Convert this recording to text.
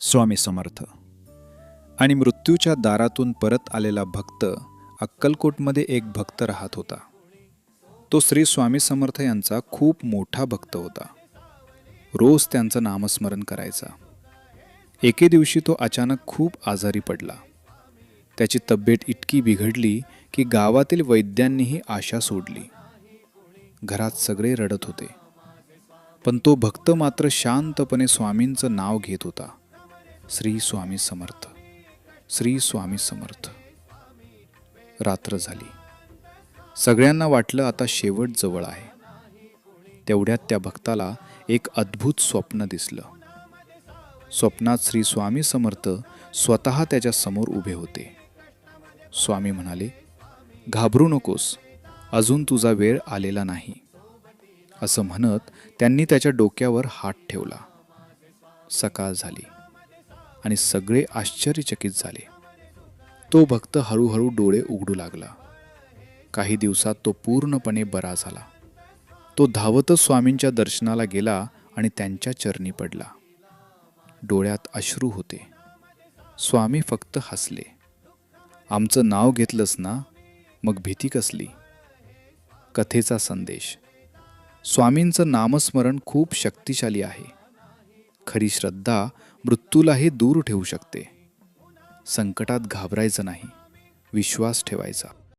स्वामी समर्थ. आणि मृत्यूच्या दारातून परत आलेला भक्त अक्कलकोटमध्ये एक भक्त राहत होता. तो श्री स्वामी समर्थ यांचा खूप मोठा भक्त होता. रोज त्यांचं नामस्मरण करायचा. एके दिवशी तो अचानक खूप आजारी पडला. त्याची तब्येत इतकी बिघडली की गावातील वैद्यांनीही आशा सोडली. घरात सगळे रडत होते, पण तो भक्त मात्र शांतपणे स्वामींचं नाव घेत होता. श्री स्वामी समर्थ, श्री स्वामी समर्थ. रात्र झाली. सगळ्यांना वाटलं आता शेवट जवळ आहे. तेवढ्यात त्या भक्ताला एक अद्भुत स्वप्न दिसलं. स्वप्नात श्री स्वामी समर्थ स्वतः त्याच्या समोर उभे होते. स्वामी म्हणाले, घाबरू नकोस, अजून तुझा वेळ आलेला नाही. असं म्हणत त्यांनी त्याच्या डोक्यावर हात ठेवला. सकाळ झाली आणि सगळे आश्चर्यचकित झाले. तो भक्त हळूहळू डोळे उघडू लागला. काही दिवसात तो पूर्णपणे बरा झाला. तो धावतच स्वामींच्या दर्शनाला गेला आणि त्यांच्या चरणी पडला. डोळ्यात अश्रू होते. स्वामी फक्त हसले. आमचं नाव घेतलंस ना, मग भीती कसली. कथेचा संदेश. स्वामींचं नामस्मरण खूप शक्तिशाली आहे. खरी श्रद्धा मृत्यूलाही दूर ठेवू शकते. संकटात घाबरायचं नाही, विश्वास ठेवायचा.